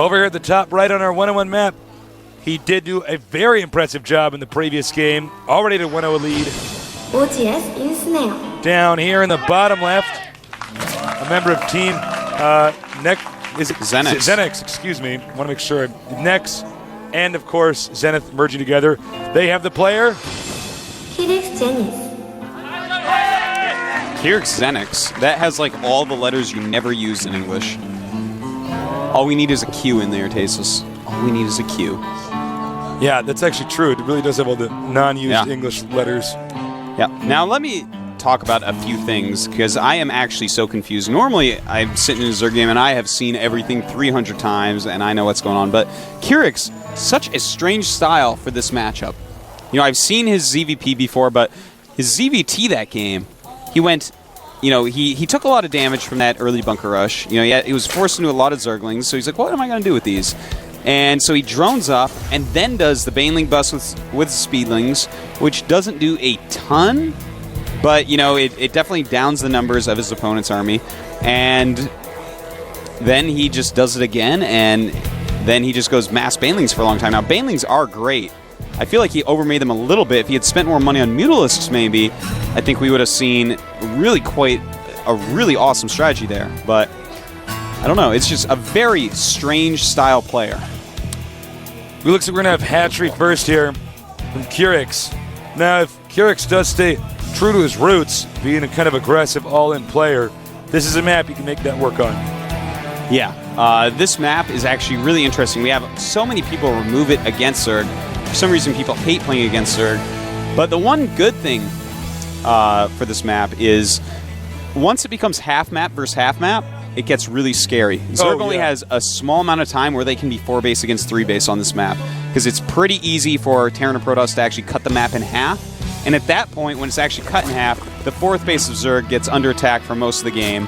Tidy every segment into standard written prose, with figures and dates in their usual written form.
Over here at the top right on our 1-on-1 map, he did do a very impressive job in the previous game. Already to 1-0 lead. Ensnare. Down here in the bottom left, a member of team Zenix. Zenix, excuse me. I want to make sure. Nex and, of course, Zenith merging together. They have the player. Kyrix Kyrix Zenix. That has like all the letters you never use in English. All we need is a Q in there, Tasus. All we need is a Q. Yeah, that's actually true. It really does have all the non-used English letters. Yeah. Now let me talk about a few things, because I am actually so confused. Normally, I'm sitting in a Zerg game and I have seen everything 300 times and I know what's going on, but Kyrix, such a strange style for this matchup. You know, I've seen his ZVP before, but his ZVT that game, he went, you know, he took a lot of damage from that early bunker rush. You know, he was forced into a lot of Zerglings, so he's like, what am I going to do with these? And so he drones up and then does the Baneling bust with Speedlings, which doesn't do a ton, but, you know, it definitely downs the numbers of his opponent's army. And then he just does it again, and then he just goes mass Banelings for a long time. Now, Banelings are great. I feel like he overmade them a little bit. If he had spent more money on Mutalisks, maybe, I think we would have seen really quite a really awesome strategy there. But I don't know. It's just a very strange style player. It looks like we're going to have hatchery first here from Kyrix. Now, if Kyrix does stay true to his roots, being a kind of aggressive all-in player, this is a map you can make that work on. Yeah, this map is actually really interesting. We have so many people remove it against Zerg. For some reason, people hate playing against Zerg. But the one good thing for this map is once it becomes half map versus half map, it gets really scary. Zerg only has a small amount of time where they can be 4-base against 3-base on this map, because it's pretty easy for Terran and Protoss to actually cut the map in half. And at that point, when it's actually cut in half, the 4th base of Zerg gets under attack for most of the game.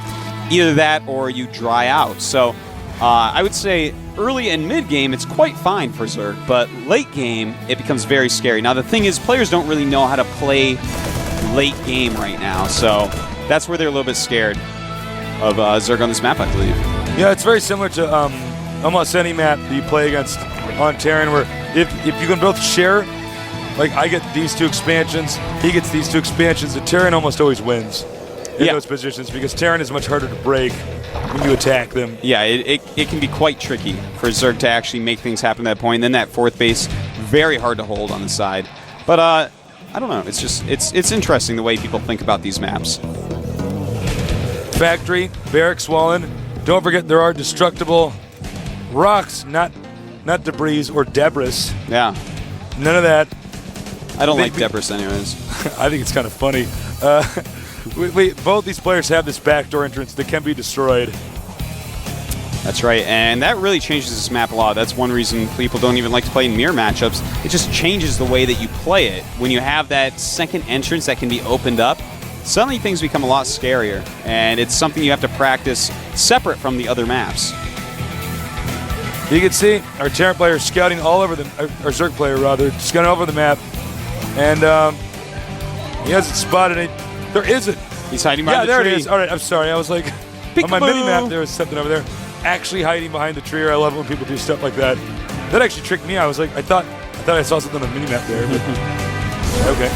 Either that or you dry out. So I would say early and mid-game, it's quite fine for Zerg, but late game, it becomes very scary. Now, the thing is, players don't really know how to play late game right now, so that's where they're a little bit scared of Zerg on this map, I believe. Yeah, it's very similar to almost any map that you play against on Terran, where if you can both share, like I get these 2 expansions, he gets these 2 expansions, the Terran almost always wins in those positions, because Terran is much harder to break when you attack them. Yeah, it can be quite tricky for Zerg to actually make things happen at that point. And then that 4th base, very hard to hold on the side. But I don't know. It's just it's interesting the way people think about these maps. Factory, barracks wallen. Don't forget there are destructible rocks, not debris or debris. Yeah. None of that. I don't like debris anyways. I think it's kind of funny. Both these players have this backdoor entrance that can be destroyed. That's right, and that really changes this map a lot. That's one reason people don't even like to play in mirror matchups. It just changes the way that you play it. When you have that second entrance that can be opened up, suddenly things become a lot scarier, and it's something you have to practice separate from the other maps. You can see our Terran player scouting all over our Zerg player rather, scouting over the map, and he hasn't spotted it. There isn't. He's hiding behind the tree. Yeah, there it is. All right, I'm sorry. I was like, on my mini-map, there was something over there. Actually hiding behind the tree. I love when people do stuff like that. That actually tricked me. I was like, I thought I saw something on the mini-map there. But okay.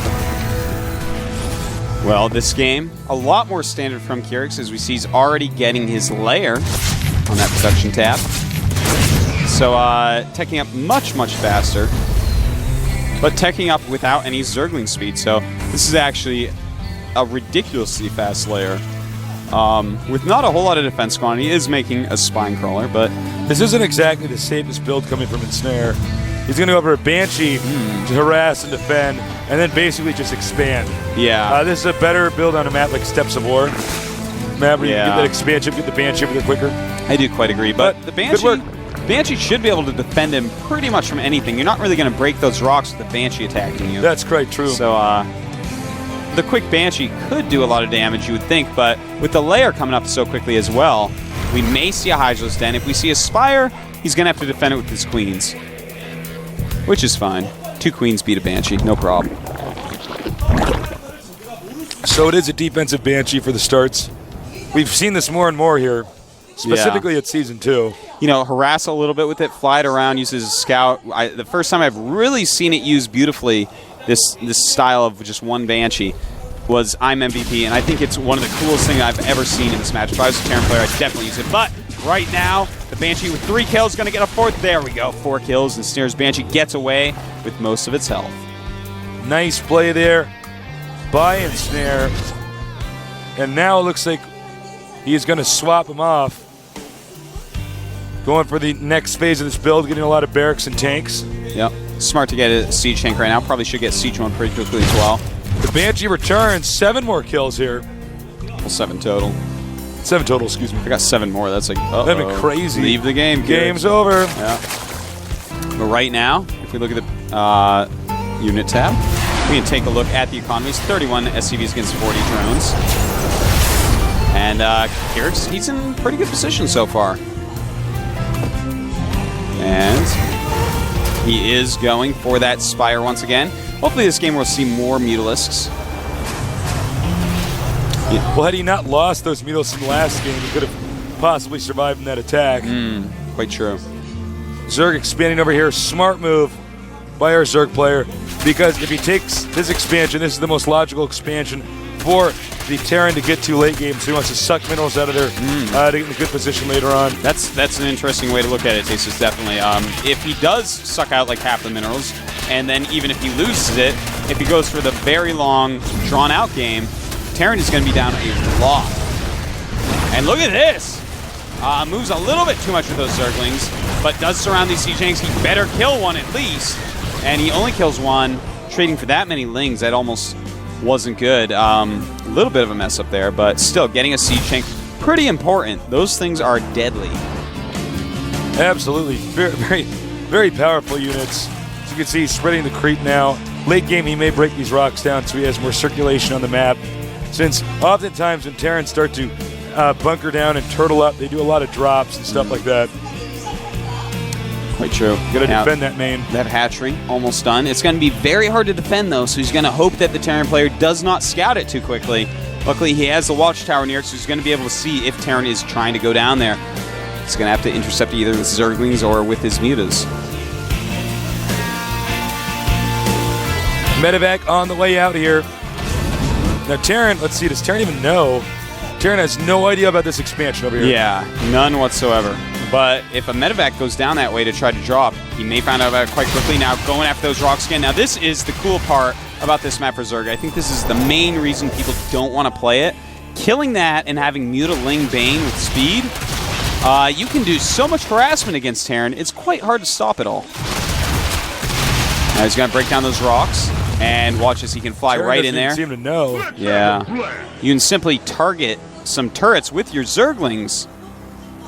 Well, this game, a lot more standard from Kyrix, as we see he's already getting his lair on that production tab. So, teching up much, much faster, but teching up without any Zergling speed. So, this is actually a ridiculously fast lair. With not a whole lot of defense going on. He is making a spine crawler, but this isn't exactly the safest build coming from Ensnare. He's going to go over a Banshee to harass and defend, and then basically just expand. Yeah. This is a better build on a map like Steps of War. Map where you get that expansion, get the Banshee over there quicker. I do quite agree, but the Banshee should be able to defend him pretty much from anything. You're not really going to break those rocks with the Banshee attacking you. That's quite true. So, the quick Banshee could do a lot of damage, you would think, but with the lair coming up so quickly as well, we may see a Hydra's Den. If we see a Spire, he's going to have to defend it with his Queens, which is fine. 2 Queens beat a Banshee, no problem. So it is a defensive Banshee for the starts. We've seen this more and more here. specifically at Season 2. You know, harass a little bit with it, fly it around, use it as a scout. The first time I've really seen it used beautifully, this style of just one Banshee, was I'm MVP, and I think it's one of the coolest things I've ever seen in this match. If I was a Terran player, I'd definitely use it. But right now, the Banshee with 3 kills is going to get a 4th. There we go, 4 kills, and Ensnare's Banshee gets away with most of its health. Nice play there by Ensnare. And now it looks like he's going to swap him off. Going for the next phase of this build, getting a lot of barracks and tanks. Yep. Smart to get a siege tank right now. Probably should get siege one pretty quickly as well. The Banshee returns. 7 more kills here. Well, 7 total. 7 total, excuse me. I got 7 more. That's like, uh-oh. That'd be crazy. Leave the game. Game's over. Yeah. But right now, if we look at the unit tab, we can take a look at the economies. 31 SCVs against 40 drones. And Kyrix, he's in pretty good position so far. And he is going for that Spire once again. Hopefully this game will see more Mutalisks. Well, had he not lost those Mutalisks in the last game, he could have possibly survived in that attack. Quite true. Zerg expanding over here. Smart move by our Zerg player, because if he takes this expansion, this is the most logical expansion for the Terran to get to late game, so he wants to suck minerals out of there to get in a good position later on. That's an interesting way to look at it, Tasis, definitely. If he does suck out like half the minerals, and then even if he loses it, if he goes for the very long, drawn-out game, Terran is going to be down a lot. And look at this! Moves a little bit too much with those Zerglings, but does surround these siege tanks. He better kill one at least. And he only kills one, trading for that many Lings. That almost wasn't good. A little bit of a mess up there, but still, getting a siege tank, pretty important. Those things are deadly. Absolutely. Very, very, very powerful units. As you can see, he's spreading the creep now. Late game, he may break these rocks down so he has more circulation on the map. Since oftentimes when Terrans start to bunker down and turtle up, they do a lot of drops and stuff like that. Quite true. Gotta defend that main. That hatchery almost done. It's going to be very hard to defend though, so he's going to hope that the Terran player does not scout it too quickly. Luckily, he has the watchtower near it, so he's going to be able to see if Terran is trying to go down there. He's going to have to intercept either with Zerglings or with his Mutas. Medevac on the way out here. Now Terran, let's see, does Terran even know? Terran has no idea about this expansion over here. Yeah, none whatsoever. But if a medevac goes down that way to try to drop, he may find out about it quite quickly. Now going after those rocks again. Now this is the cool part about this map for Zerg. I think this is the main reason people don't want to play it. Killing that and having Mutaling Bane with speed, you can do so much harassment against Terran, it's quite hard to stop it all. Now he's going to break down those rocks, and watch as he can fly Terran right in there. doesn't even seem to know. Yeah. You can simply target some turrets with your Zerglings,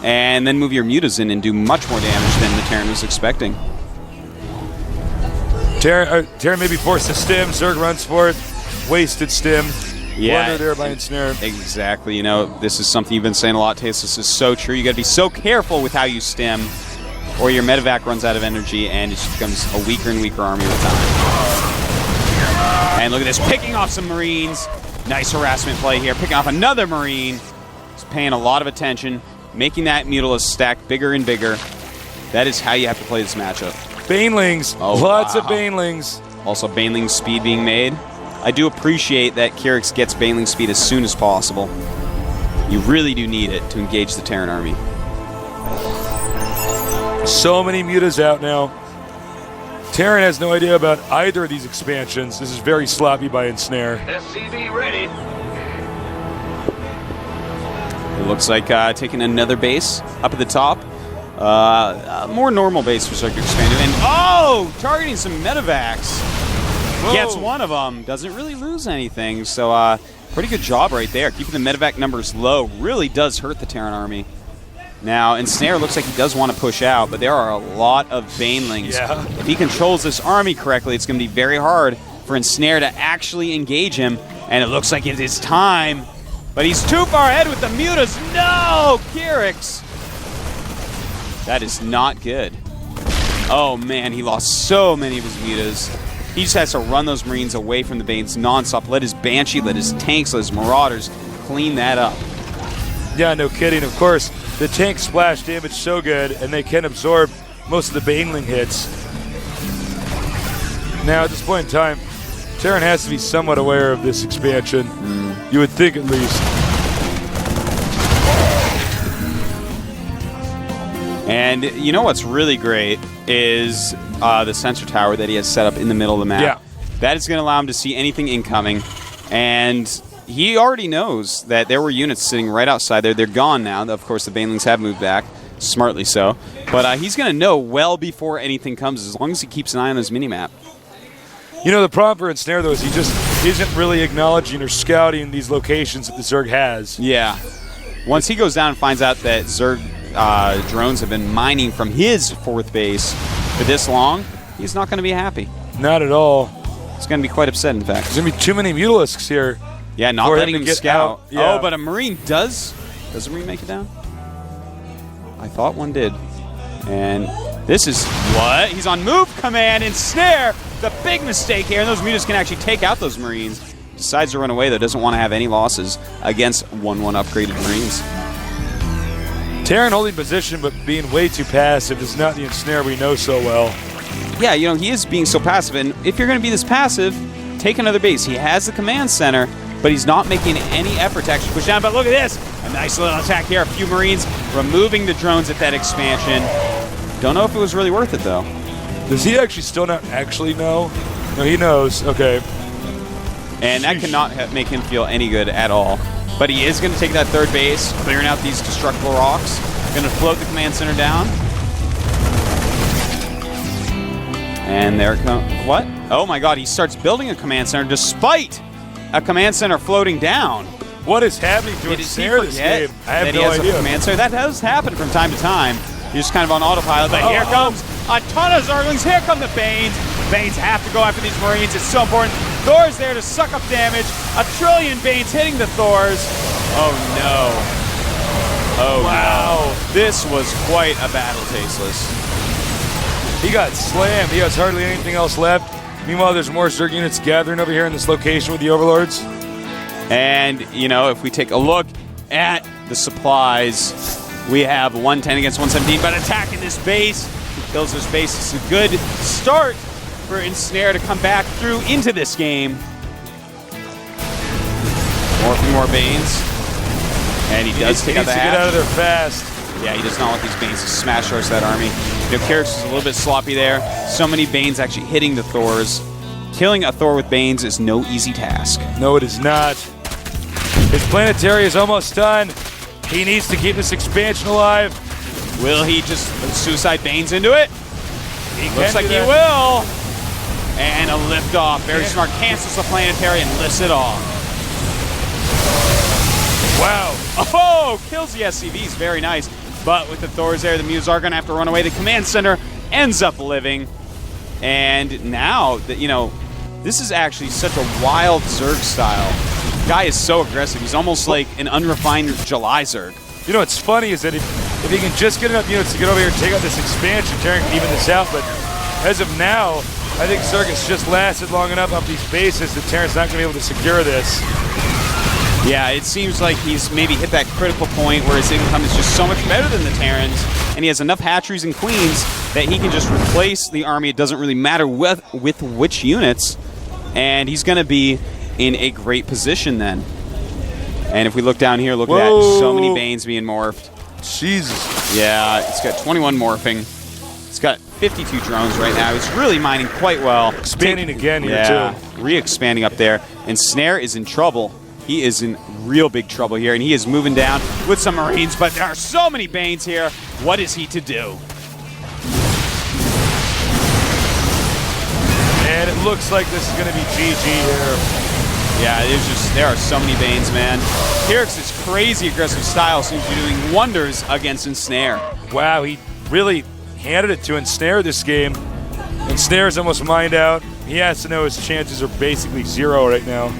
and then move your Mutas in and do much more damage than the Terran was expecting. Terran may be forced to stim. Zerg runs for it. Wasted stim. Yeah. Blunder there by Ensnare. Exactly. You know, this is something you've been saying a lot, Taste. This is so true. You got to be so careful with how you stim, or your medevac runs out of energy and it just becomes a weaker and weaker army with time. And look at this, picking off some Marines. Nice harassment play here. Picking off another Marine. He's paying a lot of attention, making that Mutalist stack bigger and bigger. That is how you have to play this matchup. Banelings. Oh, Lots wow. of Banelings. Also, Baneling speed being made. I do appreciate that Kyrix gets Baneling speed as soon as possible. You really do need it to engage the Terran army. So many Mutas out now. Terran has no idea about either of these expansions. This is very sloppy by Ensnare. SCV ready. It looks like taking another base up at the top. A more normal base for Zerg expanded. And targeting some medevacs. Whoa. Gets one of them. Doesn't really lose anything. So pretty good job right there. Keeping the medevac numbers low really does hurt the Terran army. Now, Ensnare looks like he does want to push out, but there are a lot of Banelings. Yeah. If he controls this army correctly, it's going to be very hard for Ensnare to actually engage him. And it looks like it is time. But he's too far ahead with the Mutas. No, Kyrix. That is not good. Oh, man, he lost so many of his Mutas. He just has to run those Marines away from the Banes nonstop. Let his Banshee, let his tanks, let his Marauders clean that up. Yeah, no kidding. Of course, the tank splash damage so good, and they can absorb most of the Baneling hits. Now, at this point in time, Terran has to be somewhat aware of this expansion. You would think at least. And you know what's really great is the sensor tower that he has set up in the middle of the map. Yeah. That is going to allow him to see anything incoming. And he already knows that there were units sitting right outside there. They're gone now. Of course, the Banelings have moved back, smartly so. But he's going to know well before anything comes, as long as he keeps an eye on his minimap. You know, the problem for Ensnare, though, is he just isn't really acknowledging or scouting these locations that the Zerg has. Yeah. Once he goes down and finds out that Zerg drones have been mining from his 4th base for this long, he's not going to be happy. Not at all. He's going to be quite upset, in fact. There's going to be too many Mutalisks here. Yeah, not letting him scout. Yeah. Oh, but a Marine does. Does a Marine make it down? I thought one did. And this is what? He's on move command. Ensnare. The big mistake here. And those Mutas can actually take out those Marines. Decides to run away, though. Doesn't want to have any losses against 1-1 upgraded Marines. Terran holding position, but being way too passive is not the Ensnare we know so well. Yeah, you know, he is being so passive. And if you're going to be this passive, take another base. He has the command center, but he's not making any effort to actually push down. But look at this. A nice little attack here. A few Marines removing the drones at that expansion. Don't know if it was really worth it, though. Does he actually still not actually know? No, he knows. Okay. And that cannot make him feel any good at all. But he is going to take that 3rd base, clearing out these destructible rocks. Going to float the command center down. And there it comes. What? Oh my god, he starts building a command center despite a command center floating down. What is happening to Ensnare this game? I have no idea. A command center. That does happen from time to time. He's just kind of on autopilot. But here comes a ton of Zerglings. Here come the Banes. Banes have to go after these Marines. It's so important. Thor's there to suck up damage. A trillion Banes hitting the Thors. Oh no. Oh wow. No. This was quite a battle, Tasteless. He got slammed. He has hardly anything else left. Meanwhile, there's more Zerg units gathering over here in this location with the Overlords. And, you know, if we take a look at the supplies, we have 110 against 117, but attacking this base. He kills this base. It's a good start for Ensnare to come back through into this game. Morphing more Banes. And he does take out the hatch. Get out of there fast. Yeah, he does not want these Banes to smash towards that army. You know, Kyrix is a little bit sloppy there. So many Banes actually hitting the Thors. Killing a Thor with Banes is no easy task. No, it is not. His planetary is almost done. He needs to keep this expansion alive. Will he just suicide Banes into it? Looks like he will. And a lift off. Very smart. Cancels the planetary and lifts it off. Wow. Oh, kills the SCVs. Very nice. But with the Thors there, the Mutas are going to have to run away. The command center ends up living. And now, you know, this is actually such a wild Zerg style. The guy is so aggressive. He's almost like an unrefined July Zerg. You know what's funny is that if he can just get enough units to get over here and take out this expansion, Terran can even this out. But as of now, I think Zerg has just lasted long enough up these bases that Terran's not going to be able to secure this. Yeah, it seems like he's maybe hit that critical point where his income is just so much better than the Terrans, and he has enough hatcheries and queens that he can just replace the army. It doesn't really matter with which units, and he's going to be in a great position then. And if we look down here, look at that. So many Banes being morphed. Jesus. Yeah, it's got 21 morphing. It's got 52 drones right now. It's really mining quite well. Expanding again here, too. Re-expanding up there. And Snare is in trouble. He is in real big trouble here, and he is moving down with some Marines, but there are so many Banes here. What is he to do? And it looks like this is going to be GG here. Yeah, there are so many Banes, man. Kyrix's crazy aggressive style seems to be doing wonders against Ensnare. Wow, he really handed it to Ensnare this game. Ensnare's almost mined out. He has to know his chances are basically zero right now.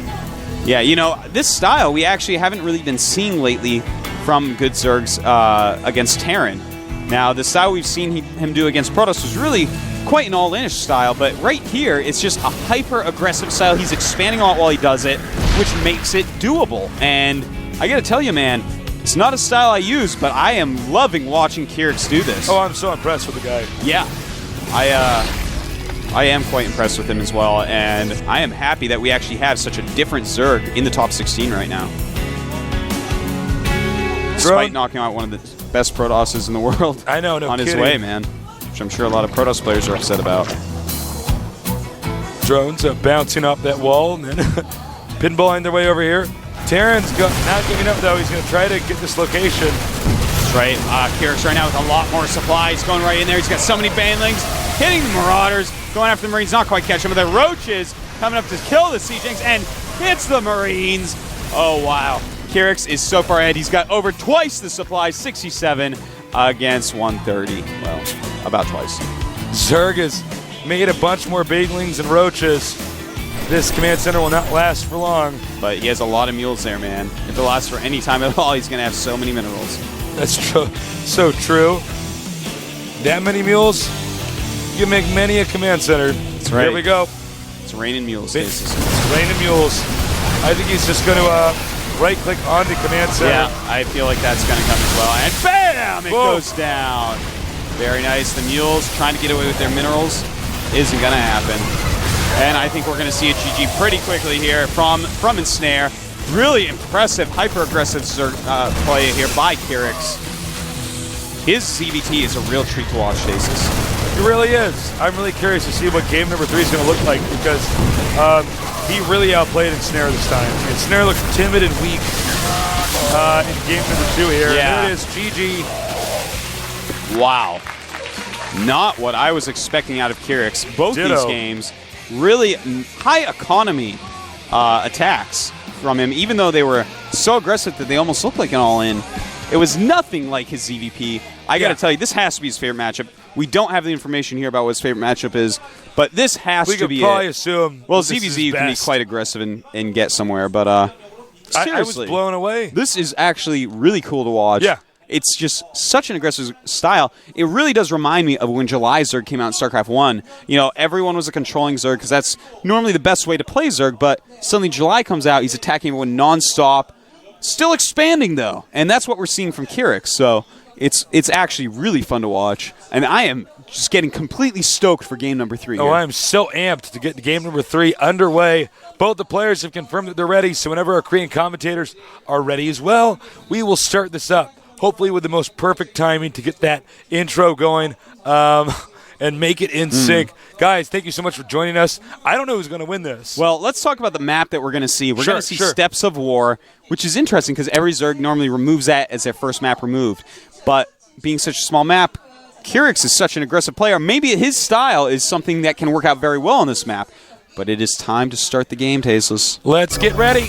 Yeah, you know, this style we actually haven't really been seeing lately from good Zergs against Terran. Now, the style we've seen him do against Protoss was really quite an all-inish style, but right here, it's just a hyper-aggressive style. He's expanding a lot while he does it, which makes it doable. And I gotta tell you, man, It's not a style I use, but I am loving watching Kyrix do this. Oh, I'm so impressed with the guy. Yeah. I am quite impressed with him as well, and I am happy that we actually have such a different Zerg in the top 16 right now. Despite knocking out one of the best Protosses in the world. I know, no on kidding. his way, man. Which I'm sure a lot of Protoss players are upset about. Drones bouncing off that wall and then pinballing their way over here. Terran's not giving up, though. He's going to try to get this location. That's right. Kyrix right now with a lot more supplies going right in there. He's got so many banelings, hitting the Marauders, going after the Marines, not quite catching them. But the Roaches coming up to kill the Siege Tanks and hits the Marines. Oh, wow. Kyrix is so far ahead. He's got over twice the supply, 67 against 130. Well, about twice. Zerg has made a bunch more banelings and Roaches. This command center will not last for long. But he has a lot of mules there, man. If it lasts for any time at all, he's going to have so many minerals. That's true. So true. That many mules, you make many a command center. That's right. Here we go. It's raining mules. It's raining mules. I think he's just going to right-click on the command center. Yeah, I feel like that's going to come as well. And bam! It goes down. Very nice. The mules trying to get away with their minerals isn't going to happen. And I think we're going to see a GG pretty quickly here from Ensnare. Really impressive, hyper-aggressive play here by Kyrix. His CVT is a real treat to watch, Stasis. It really is. I'm really curious to see what game number 3 is going to look like because he really outplayed Ensnare this time. Ensnare looked timid and weak in game number 2 here. Yeah. Here it is, GG. Wow. Not what I was expecting out of Kyrix. Both Ditto. these games, really high economy attacks from him, even though they were so aggressive that they almost looked like an all-in. It was nothing like his ZVP. I got to tell you, this has to be his favorite matchup. We don't have the information here about what his favorite matchup is, but this has to be We could probably assume. Well, this is ZVZ can be best. quite aggressive and get somewhere, but seriously, I was blown away. this is actually really cool to watch. Yeah. It's just such an aggressive style. It really does remind me of when July Zerg came out in StarCraft 1. You know, everyone was a controlling Zerg because that's normally the best way to play Zerg, but suddenly July comes out, he's attacking everyone nonstop, still expanding though, and that's what we're seeing from Kyrix. So it's actually really fun to watch, and I am just getting completely stoked for game number 3. Oh, I'm so amped to get game number 3 underway. Both the players have confirmed that they're ready, so whenever our Korean commentators are ready as well, we will start this up. Hopefully with the most perfect timing to get that intro going and make it in sync. Guys, thank you so much for joining us. I don't know who's going to win this. Well, let's talk about the map that we're going to see. We're going to see Steps of War, which is interesting because every Zerg normally removes that as their first map removed. But being such a small map, Kyrix is such an aggressive player. Maybe his style is something that can work out very well on this map. But it is time to start the game, Tasteless. Let's get ready.